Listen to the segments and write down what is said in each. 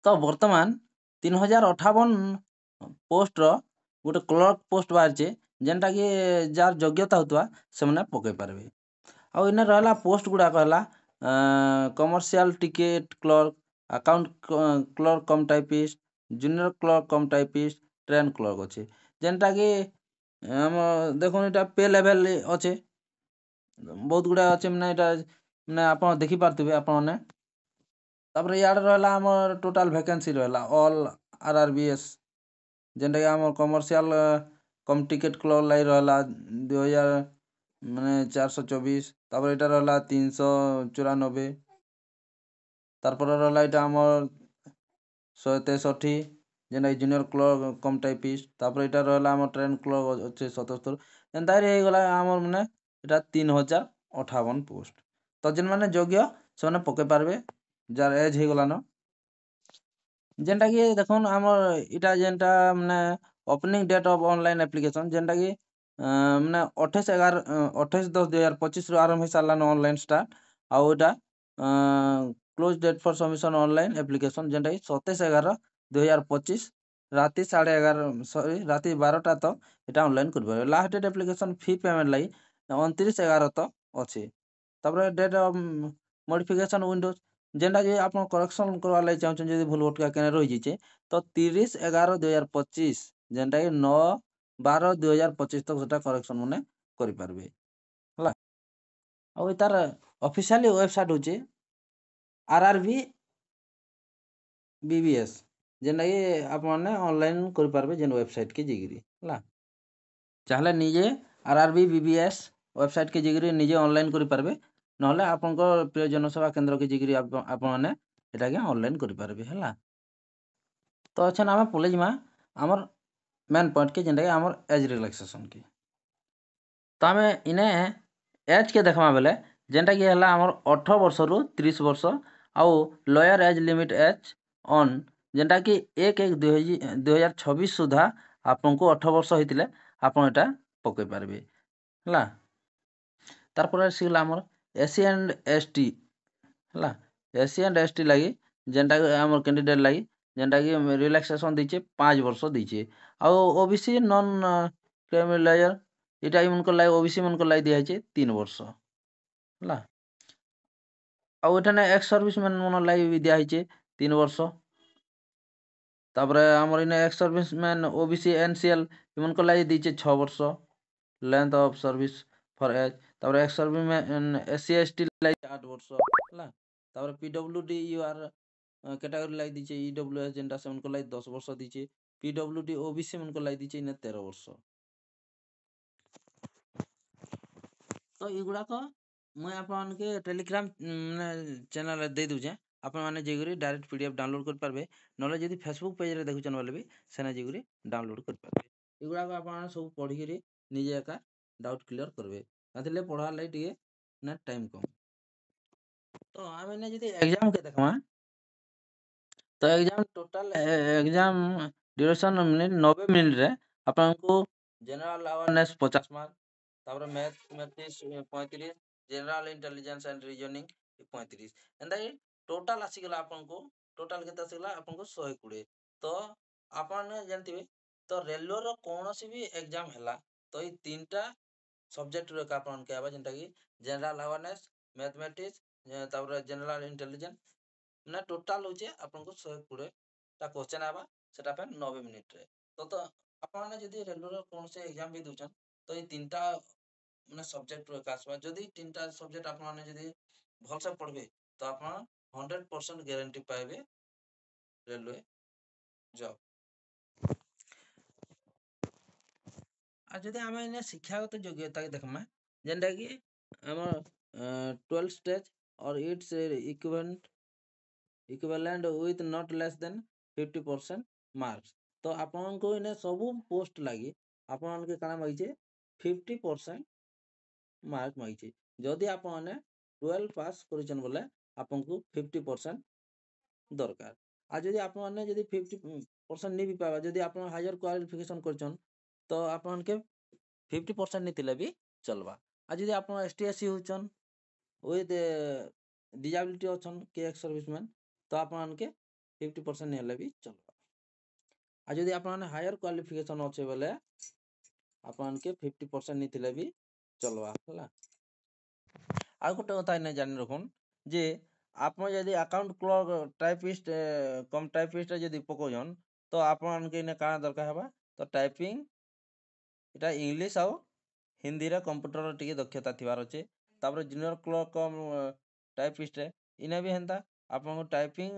ତ ବର୍ତ୍ତମାନ 3058 ପୋଷ୍ଟର ଗୋଟେ କ୍ଲର୍କ ପୋଷ୍ଟ ବାହାରିଛେ ଯେନ୍ଟାକି ଯାହାର ଯୋଗ୍ୟତା ହେଉଥିବା ସେମାନେ ପକାଇ ପାରିବେ। ଆଉ ଇନେ ରହିଲା ପୋଷ୍ଟ ଗୁଡ଼ାକ ହେଲା commercial ticket clerk, account clerk cum typist, junior clerk cum typist, train clerk ଅଛେ ଯେନ୍ଟାକି ଆମ ଦେଖୁନ୍ ଏଇଟା ପେ ଲେଭେଲ ଅଛେ ବହୁତ ଗୁଡ଼ା ଅଛେ ମାନେ ଏଇଟା ମାନେ ଆପଣ ଦେଖିପାରୁଥିବେ ଆପଣମାନେ। ତାପରେ ଇଆଡ଼େ ରହିଲା ଆମର ଟୋଟାଲ ଭ୍ୟାକେନ୍ସି ରହିଲା ଅଲ୍ RRBS ଯେନ୍ଟାକି ଆମର କମର୍ସିଆଲ କମ୍ ଟିକେଟ୍ କ୍ଲର୍କ ଲାଗି ରହିଲା 2000 ମାନେ 424। ତାପରେ ଏଇଟା ରହିଲା 394। ତାরপরে রহলা এটা আমার 163 যেটাকি জুনিয়র ক্লর্ক কম টাইপিস্ট। তারপরে এটা রহলা আমার ট্রেন ক্লর্ক হচ্ছে 77। এন্তারে ହେଇଗଲା আমার মানে এটা 3058 পোস্ট। তো যেন মানে যোগ্য ସେମାନେ পকাই পারবে যার এজ ହେଇଗଲାନ। যেনটাকি দেখুন আমার এটা যেনটা মানে opening date of online application যেনটাকি মানে 28/10/2025 আরম্ভ হয়ে সারলান অনলাইন স্টার্ট। ଆଉ এটা close date for submission online application যেনটাকি 27/11/2025 রাতে 11:30 সরি রাতে 12টা তো এটা অনলাইন করবে। Last date application fee payment লাগি 29/11 তো আছে। তারপরে ডেট অফ মডিফিকেশন উইন্ডোজ যেটা যে আপনার করেকশন করবার লাগি চাহুছেন যদি ভুল ভটকা কেন রয়ে তো 30/11/2025 যেটাকি 9/12/2025 তক সেটা করেকশন মানে করে পারবে হলা। ଆଉ ତାର ଅଫିସିଆଲି ୱେବସାଇଟ୍ ହଉଛି RRBBBS ଯେନ୍ଟାକି ଆପଣମାନେ ଅନଲାଇନ୍ କରିପାରିବେ ଯେନ୍ ୱେବସାଇଟ୍କେ ଯାଇକିରି ହେଲା। ଚାହିଁଲେ ନିଜେ RRBBBS ୱେବସାଇଟ୍କେ ଯାଇକିରି ନିଜେ ଅନଲାଇନ୍ କରିପାରିବେ, ନହେଲେ ଆପଣଙ୍କ ପ୍ରିୟ ଜନସେବା କେନ୍ଦ୍ରକେ ଯାଇକିରି ଆପଣମାନେ ଏଟାକେ ଅନଲାଇନ୍ କରିପାରିବେ ହେଲା। ତ ଅଛନ୍ ଆମେ ପଲେଇ ଯିମା ଆମର ମେନ୍ ପଏଣ୍ଟକେ ଯେନ୍ଟାକି ଆମର ଏଜ୍ ରିଲାକ୍ସେସନ୍କେ। ତ ଆମେ ଇନେ ଏଜ୍କେ ଦେଖ୍ମା ବେଲେ ଯେନ୍ଟାକି ହେଲା ଆମର 18 ବର୍ଷରୁ 30 ବର୍ଷ ଆଉ lower age limit age on ଯେନ୍ଟାକି 1/1/2026 ସୁଦ୍ଧା ଆପଣଙ୍କୁ 18 ବର୍ଷ ହେଇଥିଲେ ଆପଣ ଏଟା ପକାଇ ପାରିବେ ହେଲା। ତାରପରେ ଆସିଗଲା ଆମର SC and ST ହେଲା। SC and ST ଲାଗି ଯେନ୍ଟାକି ଆମର କ୍ୟାଣ୍ଡିଡେଟ୍ ଲାଗି ଯେନ୍ଟାକି ରିଲାକ୍ସେସନ୍ ଦେଇଛେ 5 ବର୍ଷ ଦେଇଛେ। ଆଉ OBC ନନ୍ କ୍ରିମିଲେୟର ଏଇଟା ଏମାନଙ୍କର ଲାଗି OBC ମାନଙ୍କର ଲାଗି ଦିଆହେଇଛେ 3 ବର୍ଷ ହେଲା। ଆଉ ଏଠାନେ ଏକ୍ସ ସର୍ଭିସ ମ୍ୟାନ୍ ଲାଗି ବି ଦିଆହେଇଛେ 3 ବର୍ଷ। ତାପରେ ଆମର ଇନେ ex service man OBC NCL ଏମାନଙ୍କର ଲାଗି ଦେଇଛେ 6 ବର୍ଷ length of service for age. ତାପରେ ex service man SC ST ଲାଗି 8 ବର୍ଷ ହେଲା। ତାପରେ PWD UR कैटेगरी लाई दीचे EWS जेनटा से उनको लाई 10 वर्ष दीचे। PWD OBC उनको लाई दीचे इने 13 वर्ष। तो एगुड़ाक मुझे आपके टेलीग्राम चैनल दे दूचे आपण मैंने जेगरी डायरेक्ट PDF डाउनलोड कर पारबे, नले जदि फेसबुक पेज रे देखुचन बोले भी सेना जेगरी डाउनलोड कर पारबे। एगुड़ाक आपण सब पढ़ी करी निजे एका डाउट क्लियर करबे ताथिले पढ़ा लाई टिके ना टाइम कम। तो आमे ने जदि एग्जाम के देखमा तो exam total exam duration minute 90 minute रे आपको जनरल अवेयरनेस 50 मार्क, तापर mathematics 35, general intelligence and reasoning 35 एंदा टोटल आसीगला आपको टोटल केते आसीगला आपको 120। तो आपन जानथिबे तो रेलवे रो कोनोसी भी एग्जाम हला तो ई तीनटा सब्जेक्ट रो का आपन के आबा जेंटा कि जनरल अवेयरनेस, मैथमेटिक्स तापर जनरल इंटेलिजेंस ना टोटल होचे आपको 120 ता क्वेश्चन आबा सेटा पे 90 मिनिट रे। तो आपन जदि रेलवे रो कोनोसी एग्जाम भी दोचन तो ई तीनटा माने सब्जेक्ट रो का आसबा। जदि तीनटा सब्जेक्ट आपन जदि भल से पढ़बे तो आपन 100% गारंटी पाइबे रेलवे जॉब। आ जदि आमे इने शिक्षागत योग्यता के देखमा जेंटा कि हमर 12 स्टेज और its equivalent with not less than 50% marks. तो आपन को इने सब पोस्ट लागी आपन के काना माइचे 50% मार्क माइचे। जदि आपन 12 पास करिचन बोले आपन को 50% दरकार। आ जदि आपन जदि 50% नहीं भी पावा जदि आपन हायर क्वालिफिकेशन करचन तो आपन के 50% नहीं थिले भी चलबा। आ जदि आपन ST SC होचन विथ डिजेबिलिटी अछन के एक्स सर्विसमैन तो आपन के 50% नहीं हेले भी चलवा। आ जदि आपने हायर क्वालिफिकेशन अच्छे बोले आपन के 50% नहीं थिले भी चलवा हला। आ गोटे कथा नहीं जानी रखुन जे आप जदि अकाउंट क्लर्क टाइपिस्ट कम टाइपिस्ट जदि पकोजन तो आपन के ने काना दरकार हेबा तो टाइपिंग इटा इंग्लिश आउ हिंदी रे कंप्यूटर टिके दक्षता थिबार अछि। तापर जूनियर क्लर्क कम टाइपिस्ट इने भी हेंता आपन टाइपिंग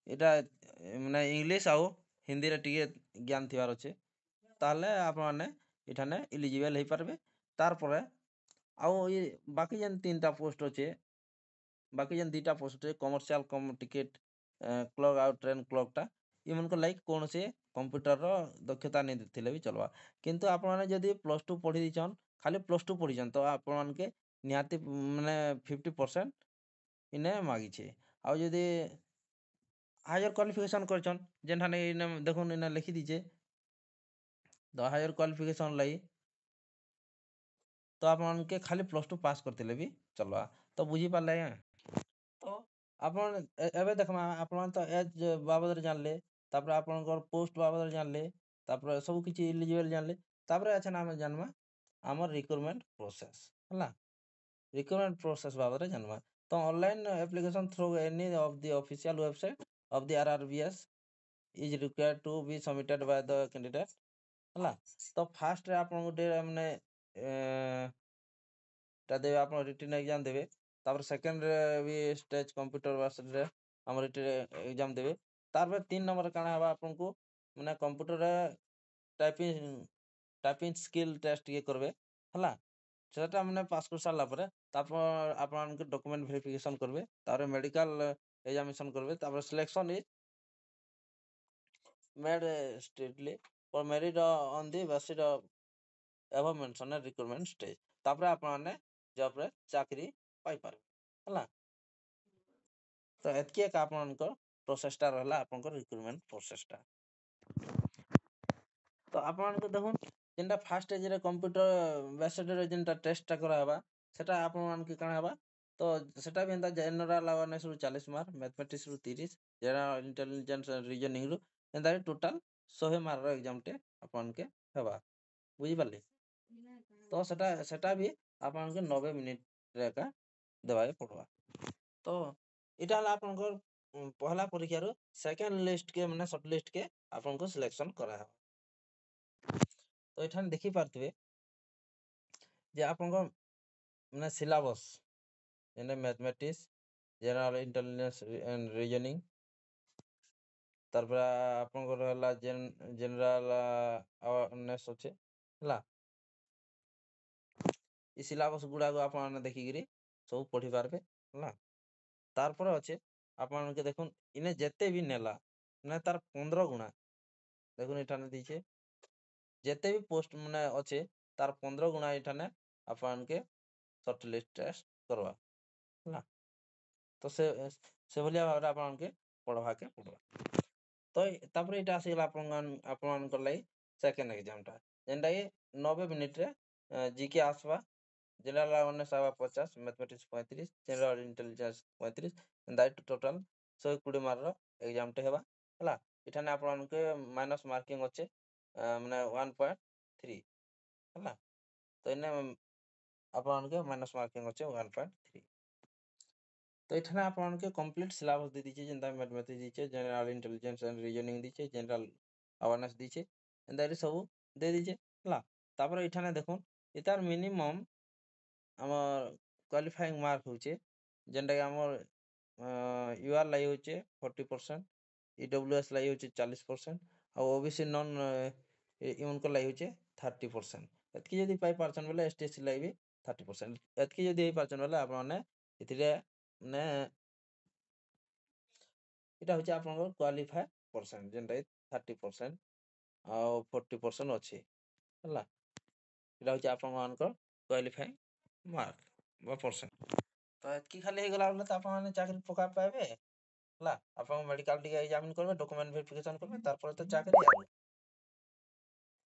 इटा माने इंग्लिश आउ हिंदी रे टिके ज्ञान थिबार अछि ताले आपन माने इठाने एलिजिबल हेई पारबे। तार परे आउ ये बाकी जेन 3टा पोस्ट अछि बाकी जेन 2टा post commercial cum ticket clerk आउ ट्रेन क्लर्क टा इमन को लाइक कोन से कंप्यूटर रो दक्षता नहीं थिले भी चलवा। किंतु आपन माने जदि +2 पढ़ी दिछन खाली +2 पढ़ीछन तो आपन मान के निहाती माने 50% इने मागी छे। आउ जदि हायर क्वालिफिकेशन करछन जेन ठाने इने देखुन इने लिखि दीचे द हायर क्वालिफिकेशन लाई तो आपन के खाली +2 पास करथिले भी चलवा। तो बुझी पाले तो आपन एबे देखमा आपन तो एज बाबद रे जानले तापर आपन पोस्ट बाबद रे जानले तापर सब किछि एलिजिबल जानले तापर अच्छा नाम जानमा हमर रिक्रूटमेंट प्रोसेस हला। रिक्रूटमेंट प्रोसेस बाबद रे जानमा तो online application through any of the official website of the RRBs is required to be submitted by the candidate हला। तो फास्ट रे आपन गोटे माने ता देबे आपन रिटन एग्जाम देबे तापर सेकंड रे भी स्टेज कंप्यूटर वर्सन रे हमर रिटन एग्जाम देबे। तापर 3 नंबर काना हबा आपन को माने कंप्यूटर रे टाइपिंग स्किल टेस्ट ये करबे हला। सेटा माने पास कर सारला परे तापर आपन के डॉक्यूमेंट वेरिफिकेशन करबे तापर मेडिकल एग्जामिनेशन करबे तापर selection is made strictly for merit on the basis of above mention recruitment stage तापर आपन माने जॉब रे चाकरी पाई पारबे हला। तो एतके का आपन को प्रोसेस टा रहला आपन को रिक्रूटमेंट प्रोसेस टा। तो आपन को देखुन जेनटा फास्ट एज रे कंप्यूटर बेस्ड रे जेनटा टेस्ट टा करा हबा सेटा आपन मान के काना हबा तो सेटा भी एंता जनरल अवेयरनेस रु 40 मार्क मैथमेटिक्स रु 30 जनरल इंटेलिजेंस रीजनिंग रु एंता टोटल 100 मार्क रो एग्जाम टे आपन के हबा बुझी पारले। तो सेटा सेटा भी आपन के 90 मिनट रे का देबाय पड़वा। तो इटा ला आपन को पहला परीक्षा रो सेकंड लिस्ट के माने शॉर्ट लिस्ट के आपन को सिलेक्शन करा हबा। तो एठान देखि पारथबे जे आपन को माने सिलेबस एने mathematics general intelligence and reasoning तारपर आपन को रहला जनरल अवेयरनेस होचे हला। ई सिलेबस गुडा को आपन माने देखि गिरी सब पढ़ी पारबे हला। तारपर होचे आपन के देखुन इने जेते भी नेला माने तार 15 गुणा देखुन एठाने दीचे जेते भी पोस्ट माने अच्छे तार 15 गुणा एठाने आपन के शॉर्ट लिस्ट टेस्ट करवा हला। तो से भलिया भाबरे आपन के पढ़वा के पड़वा। तो तापर एटा आसीगला आपन को लाई सेकंड एग्जाम टा जेनटा ये 90 मिनिट रे जीके आसवा जनरल अवेयरनेस आवा 50 mathematics 35 general intelligence 35 that total 120 mark रो एग्जाम टे हेबा हला। एठाने आपन के माइनस मार्किंग होचे माने 1.3 हला। तो इने आपन के माइनस मार्किंग होचे 1.3। तो एठाने आपन के कंप्लीट सिलेबस दे दीचे जेनता मैथमेटिक्स दीचे जनरल इंटेलिजेंस एंड रीजनिंग दीचे जनरल अवेयरनेस दीचे एंदा रे सब दे दीचे हला। तापर एठाने देखुन इतार मिनिमम हमर क्वालिफाइंग मार्क होचे जेनटा के हमर यूआर लाई होचे 40% ईडब्ल्यूएस लाई होचे 40% आ ओबीसी नॉन इमन को लाई होचे 30%। एतकी जदी पाई परछन बोले एसटीएससी लाई भी 30%। एतकी जदी हेई परछन बोले आपन माने इथिरे ने इटा होचे आपन को क्वालिफाई परसेंट जेनटा 30% आ 40% अछि हला। इटा होचे आपन मान को क्वालिफाइंग मार्क बा परसेंट। तो एतकी खाली हे गला बोले त आपन माने चाकरी पका पाएबे हला। आपन मेडिकल टिके एग्जामिन करबे डॉक्यूमेंट वेरिफिकेशन करबे तार पर तो चाकरी आबो।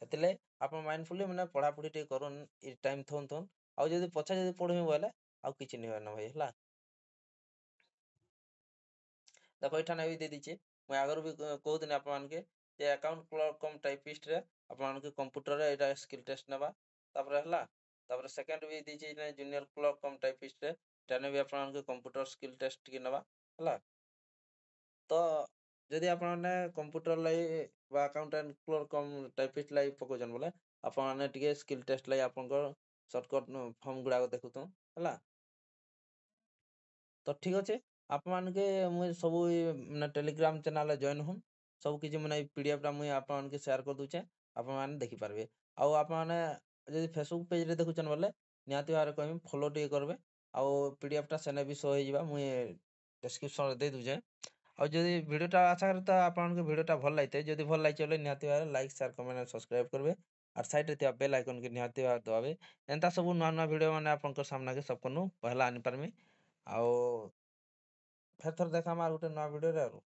हेतले आपन माइंडफुली माने पढ़ा पढ़ी टे करन ई टाइम थोन थोन आ जदी पछा जदी पढबे बोले आ किछि नै होना भाई हला। देखो एठाने भी दे दीचे ମୁଇଁ ଆଗରୁ ବି କହୁଥିଲି ଆପଣମାନକେ ଯେ ଆକାଉଣ୍ଟ କ୍ଲର୍କ କମ୍ ଟାଇପିଷ୍ଟରେ ଆପଣମାନଙ୍କୁ କମ୍ପ୍ୟୁଟରରେ ଏଇଟା ସ୍କିଲ୍ ଟେଷ୍ଟ ନେବା। ତାପରେ ହେଲା ତାପରେ ସେକେଣ୍ଡ ବି ଦେଇଛି ଜୁନିୟର କ୍ଲର୍କ କମ୍ ଟାଇପିଷ୍ଟରେ ଏଠାନେ ବି ଆପଣମାନଙ୍କୁ କମ୍ପ୍ୟୁଟର ସ୍କିଲ୍ ଟେଷ୍ଟ ଟିକେ ନେବା ହେଲା। ତ ଯଦି ଆପଣମାନେ କମ୍ପ୍ୟୁଟର ଲାଗି ବା ଆକାଉଣ୍ଟାଣ୍ଟ କ୍ଲର୍କ କମ୍ ଟାଇପିଷ୍ଟ ଲାଗି ପକାଉଛନ୍ ବୋଲେ ଆପଣମାନେ ଟିକେ ସ୍କିଲ୍ ଟେଷ୍ଟ ଲାଗି ଆପଣଙ୍କର ସର୍ଟକଟ୍ ଫର୍ମ ଗୁଡ଼ାକ ଦେଖୁଥୁଁ ହେଲା। ତ ଠିକ୍ ଅଛେ ଆପଣମାନକେ ମୁଇଁ ସବୁ ମାନେ ଟେଲିଗ୍ରାମ ଚ୍ୟାନେଲ୍ରେ ଜଏନ୍ ହୁନ୍ ସବୁ କିଛି ମାନେ ପିଡ଼ିଏଫ୍ଟା ମୁଇଁ ଆପଣମାନକେ ସେୟାର କରିଦେଉଛେଁ ଆପଣମାନେ ଦେଖିପାରିବେ। ଆଉ ଆପଣମାନେ ଯଦି ଫେସବୁକ୍ ପେଜ୍ରେ ଦେଖୁଛନ୍ ବୋଲେ ନିହାତି ଭାବରେ କହିମି ଫଲୋ ଟିକେ କରିବେ। ଆଉ ପିଡ଼ିଏଫ୍ଟା ସେନେ ବି ସୋ ହେଇଯିବା ମୁଇଁ ଡେସ୍କ୍ରିପ୍ସନ୍ରେ ଦେଇ ଦେଉଛେଁ। ଆଉ ଯଦି ଭିଡ଼ିଓଟା ଆଶା କରେ ତ ଆପଣଙ୍କୁ ଭିଡ଼ିଓଟା ଭଲ ଲାଗିଥାଏ ଯଦି ଭଲ ଲାଗିଛି ବୋଲେ ନିହାତି ଭାବରେ ଲାଇକ୍ ସେୟାର କମେଣ୍ଟ ଆଉ ସବସ୍କ୍ରାଇବ୍ କରିବେ। ଆର୍ ସାଇଡ଼୍ରେ ଥିବା ବେଲ୍ ଆଇକନ୍କେ ନିହାତି ଭାବରେ ଦବାବେ। ଏନ୍ତା ସବୁ ନୂଆ ନୂଆ ଭିଡ଼ିଓ ମାନେ ଆପଣଙ୍କ ସାମ୍ନାକେ ସବକନୁ ପହେଲା ଆନିପାରମି। ଆଉ ଫେର୍ ଥରେ ଦେଖାମା ଆଉ ଗୋଟେ ନୂଆ ଭିଡ଼ିଓରେ ଆରୁ।